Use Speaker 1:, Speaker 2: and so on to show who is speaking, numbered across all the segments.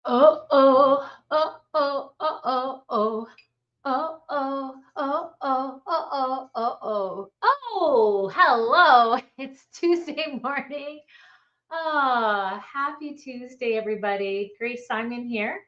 Speaker 1: Oh, oh, oh, oh, oh, oh, oh. Oh, oh, oh, oh, oh, oh, oh, oh. Oh, hello. It's Tuesday morning. Happy Tuesday, everybody. Grace Simon here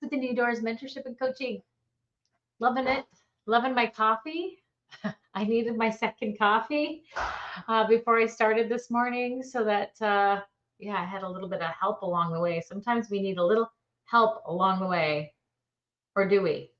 Speaker 1: with the New Doors Mentorship and Coaching. Loving it. Loving my coffee. I needed my second coffee before I started this morning so that, yeah, I had a little bit of help along the way. Sometimes we need a little help along the way, or do we?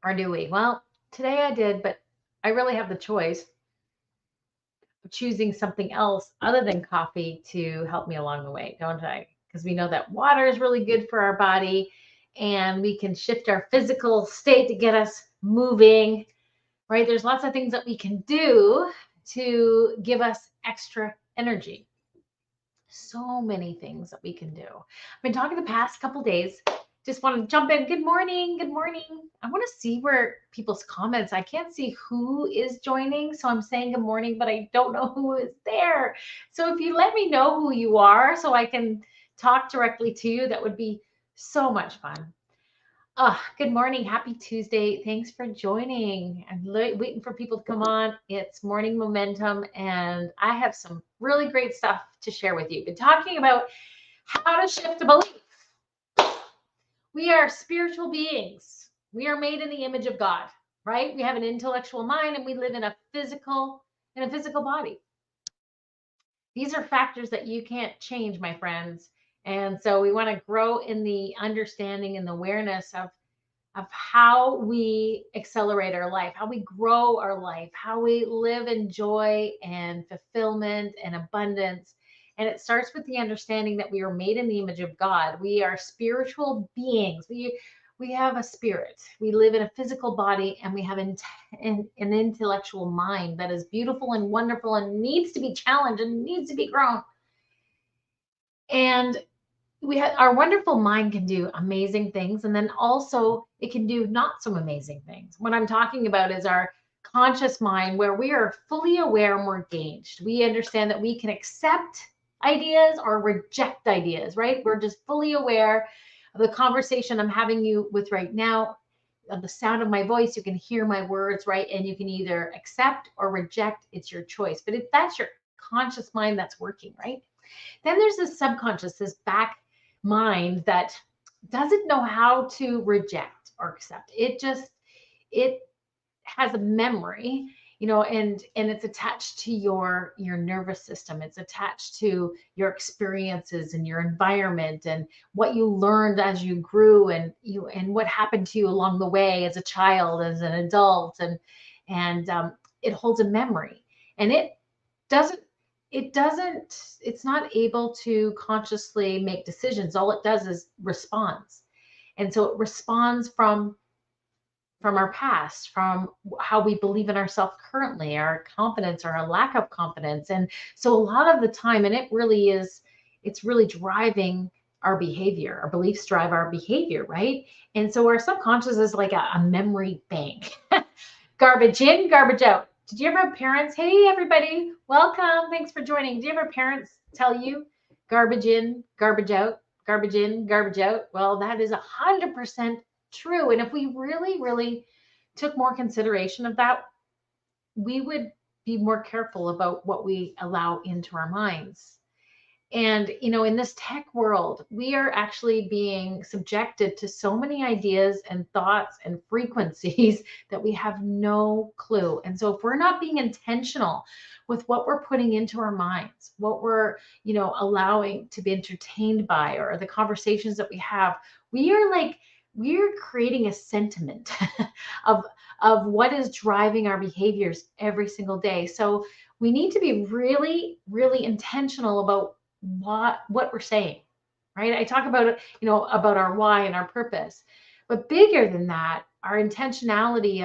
Speaker 1: Or do we? Well, today I did, but I really have the choice of choosing something else other than coffee to help me along the way, don't I? Because we know that water is really good for our body and we can shift our physical state to get us moving, right? There's lots of things that we can do to give us extra energy. So many things that we can do. I've been talking the past couple days. Just want to jump in. Good morning. Good morning. I want to see where people's comments. I can't see who is joining, so I'm saying good morning, but I don't know who is there. So if you let me know who you are so I can talk directly to you, that would be so much fun. Good morning. Happy Tuesday. Thanks for joining. I'm waiting for people to come on. It's morning momentum, and I have some really great stuff to share with you. Been talking about how to shift a belief. We are spiritual beings. We are made in the image of God, right? We have an intellectual mind, and we live in a physical body. These are factors that you can't change, my friends. And so we want to grow in the understanding and the awareness of how we accelerate our life, how we grow our life, how we live in joy and fulfillment and abundance. And it starts with the understanding that we are made in the image of God. We are spiritual beings. We have a spirit. We live in a physical body, and we have an intellectual mind that is beautiful and wonderful and needs to be challenged and needs to be grown. And we have our wonderful mind can do amazing things, and then also it can do not so amazing things. What I'm talking about is our conscious mind, where we are fully aware and we're engaged. We understand that we can accept ideas or reject ideas, right? We're just fully aware of the conversation I'm having you with right now, of the sound of my voice. You can hear my words, right? And you can either accept or reject. It's your choice. But if that's your conscious mind that's working, right? Then there's this subconscious, this back mind that doesn't know how to reject or accept. It has a memory, and it's attached to your nervous system. It's attached to your experiences and your environment and what you learned as you grew, and what happened to you along the way as a child, as an adult, and it holds a memory, and doesn't it's not able to consciously make decisions. All it does is responds. And so it responds from our past, from how we believe in ourselves currently, our confidence or our lack of confidence. And so a lot of the time, and it's really driving our behavior. Our beliefs drive our behavior, right? And so our subconscious is like a memory bank. Garbage in, garbage out. Did you ever have parents? Hey, everybody, welcome. Thanks for joining. Did you ever parents tell you garbage in, garbage out, garbage in, garbage out? Well, that is 100% true. And if we really, really took more consideration of that, we would be more careful about what we allow into our minds. And, in this tech world, we are actually being subjected to so many ideas and thoughts and frequencies that we have no clue. And so, if we're not being intentional with what we're putting into our minds, what we're, allowing to be entertained by, or the conversations that we have, we are like, we're creating a sentiment of what is driving our behaviors every single day. So we need to be really, really intentional about what we're saying, right? I talk about it, about our why and our purpose, but bigger than that, our intentionality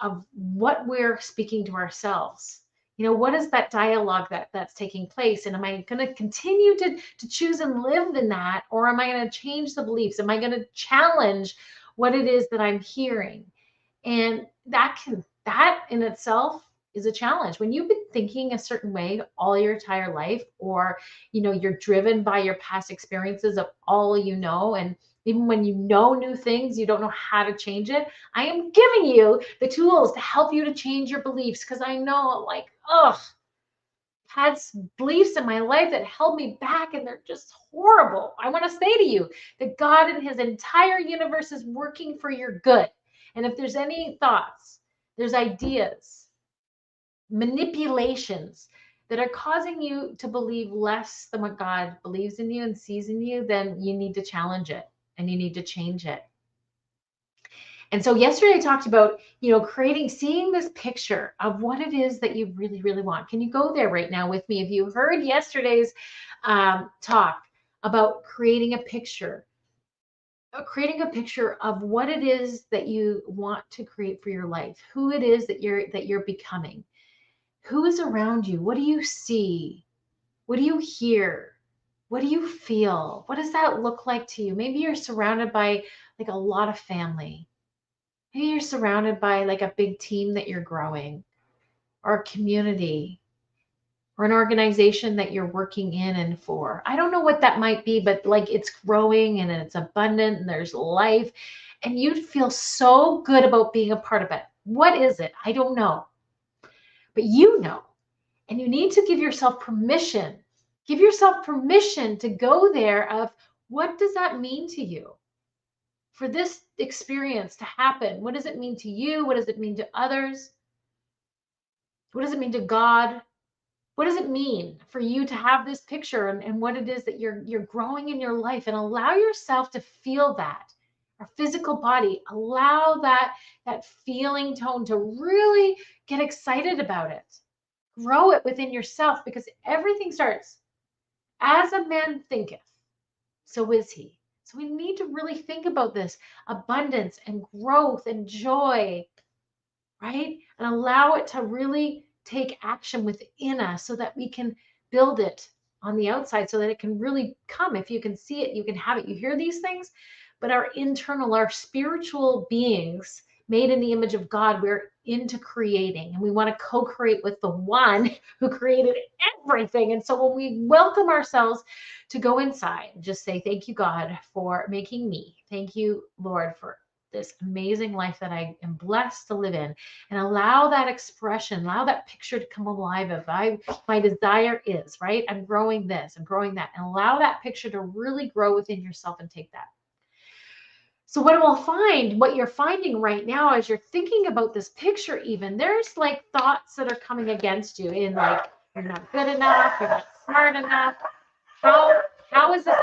Speaker 1: of what we're speaking to ourselves. What is that dialogue that's taking place, and am I going to continue to choose and live in that, or am I going to change the beliefs? Am I going to challenge what it is that I'm hearing? And that in itself is a challenge. When you've been thinking a certain way all your entire life, or you're driven by your past experiences of all and even when you know new things, you don't know how to change it. I am giving you the tools to help you to change your beliefs, because I know, like, had beliefs in my life that held me back, and they're just horrible. I want to say to you that God and his entire universe is working for your good. And if there's any thoughts, there's ideas, manipulations that are causing you to believe less than what God believes in you and sees in you, then you need to challenge it and you need to change it. And so yesterday I talked about, seeing this picture of what it is that you really, really want. Can you go there right now with me? If you heard yesterday's talk about creating a picture of what it is that you want to create for your life, who it is that you're becoming, who is around you, what do you see, what do you hear, what do you feel, what does that look like to you? Maybe you're surrounded by like a lot of family. Maybe you're surrounded by like a big team that you're growing, or a community, or an organization that you're working in and for. I don't know what that might be, but like it's growing and it's abundant and there's life and you'd feel so good about being a part of it. What is it? I don't know. But and you need to give yourself permission. Give yourself permission to go there of, what does that mean to you? For this experience to happen, what does it mean to you? What does it mean to others? What does it mean to God? What does it mean for you to have this picture, and what it is that you're growing in your life? And allow yourself to feel that. Our physical body, allow that feeling tone to really get excited about it. Grow it within yourself, because everything starts, as a man thinketh, so is he. So we need to really think about this abundance and growth and joy, right? And allow it to really take action within us so that we can build it on the outside, so that it can really come. If you can see it, you can have it. You hear these things, but our spiritual beings made in the image of God, we're into creating, and we want to co-create with the one who created everything. And so when we welcome ourselves to go inside and just say, thank you, God, for making me. Thank you, Lord, for this amazing life that I am blessed to live in, and allow that expression, allow that picture to come alive of my desire is, right? I'm growing this, I'm growing that, and allow that picture to really grow within yourself and take that. So what you're finding right now as you're thinking about this picture, even there's like thoughts that are coming against you, in like, you're not good enough, you're not smart enough. How is this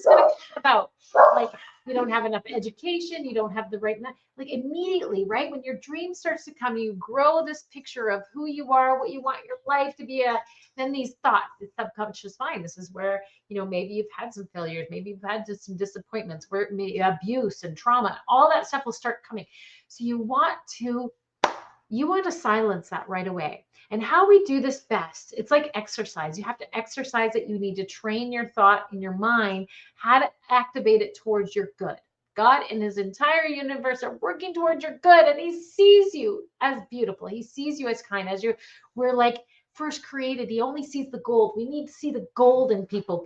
Speaker 1: going to come about? Like, you don't have enough education, you don't have the right, like immediately, right? When your dream starts to come, you grow this picture of who you are, what you want your life to be, then these thoughts, the subconscious mind, this is where, maybe you've had some failures, maybe you've had just some disappointments, where abuse and trauma, all that stuff will start coming. So you want to silence that right away. And how we do this best, it's like exercise. You have to exercise it. You need to train your thought in your mind how to activate it towards your good. God and his entire universe are working towards your good, and he sees you as beautiful. He sees you as kind. We're like first created. He only sees the gold. We need to see the gold in people.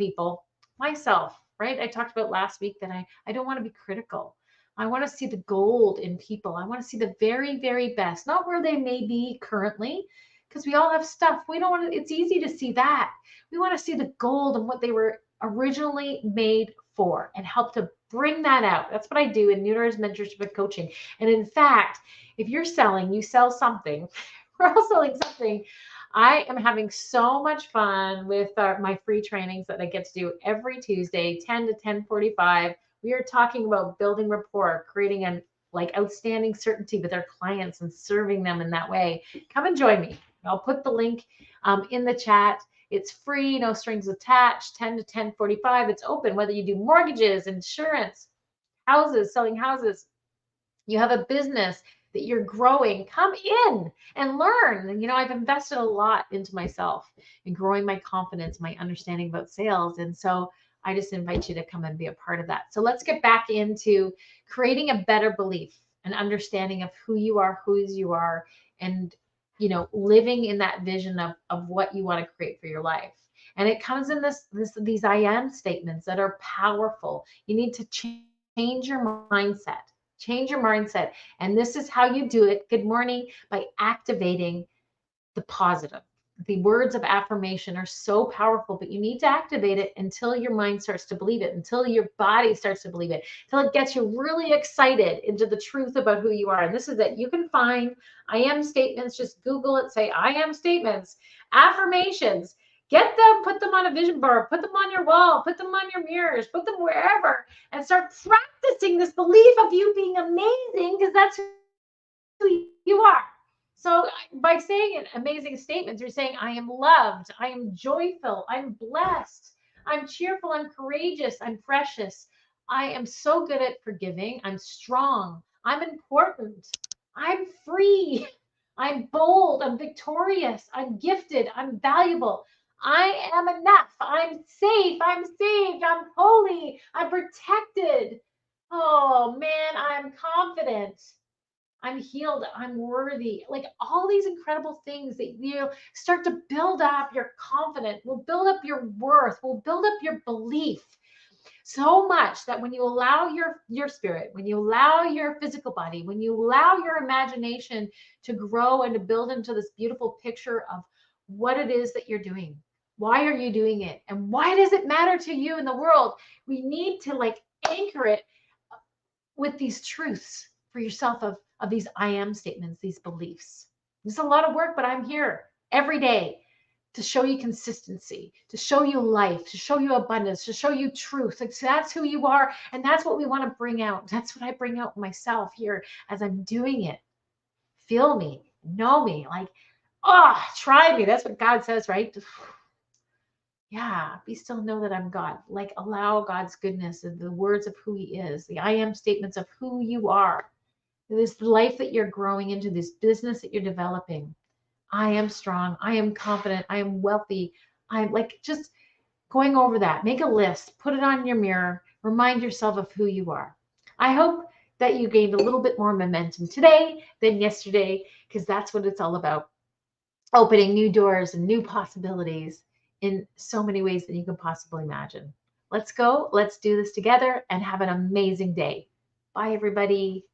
Speaker 1: Myself, right? I talked about last week that I don't want to be critical. I want to see the gold in people. I want to see the very, very best, not where they may be currently, because we all have stuff. We don't want to, it's easy to see that. We want to see the gold and what they were originally made for, and help to bring that out. That's what I do in Nooners Mentorship and Coaching. And in fact, if you sell something, we're all selling something. I am having so much fun with my free trainings that I get to do every Tuesday, 10 to 10:45. We are talking about building rapport, creating an outstanding certainty with our clients and serving them in that way. Come and join me. I'll put the link in the chat. It's free, no strings attached, 10 to 10:45. It's open, whether you do mortgages, insurance, houses, selling houses, you have a business that you're growing, come in and learn. And, I've invested a lot into myself in growing my confidence, my understanding about sales. And so I just invite you to come and be a part of that. So let's get back into creating a better belief, an understanding of who you are, whose you are, and living in that vision of what you want to create for your life. And it comes in these I am statements that are powerful. You need to change your mindset. Change your mindset. And this is how you do it. Good morning, by activating the positive. The words of affirmation are so powerful, but you need to activate it until your mind starts to believe it, until your body starts to believe it, until it gets you really excited into the truth about who you are. And this is that you can find I am statements. Just Google it, say I am statements, affirmations. Get them, put them on a vision board, put them on your wall, put them on your mirrors, put them wherever, and start practicing this belief of you being amazing, because that's who you are. So by saying it, amazing statements, you're saying, I am loved, I am joyful, I'm blessed, I'm cheerful, I'm courageous, I'm precious, I am so good at forgiving, I'm strong, I'm important, I'm free, I'm bold, I'm victorious, I'm gifted, I'm valuable, I am enough, I'm safe, I'm saved, I'm holy, I'm protected. Oh man, I'm confident. I'm healed, I'm worthy. Like all these incredible things that you start to build up your confidence, will build up your worth, will build up your belief so much that when you allow your spirit, when you allow your physical body, when you allow your imagination to grow and to build into this beautiful picture of what it is that you're doing. Why are you doing it? And why does it matter to you in the world? We need to like anchor it with these truths for yourself of these I am statements, these beliefs. It's a lot of work, but I'm here every day to show you consistency, to show you life, to show you abundance, to show you truth. Like, so that's who you are. And that's what we want to bring out. That's what I bring out myself here as I'm doing it. Feel me, know me, like, oh, try me. That's what God says, right? Yeah, be still, know that I'm God. Like, allow God's goodness and the words of who He is, the I am statements of who you are, this life that you're growing into, this business that you're developing. I am strong. I am confident. I am wealthy. I'm like, just going over that. Make a list, put it on your mirror, remind yourself of who you are. I hope that you gained a little bit more momentum today than yesterday, because that's what it's all about, opening new doors and new possibilities in so many ways than you can possibly imagine. Let's go. Let's do this together and have an amazing day. Bye, everybody.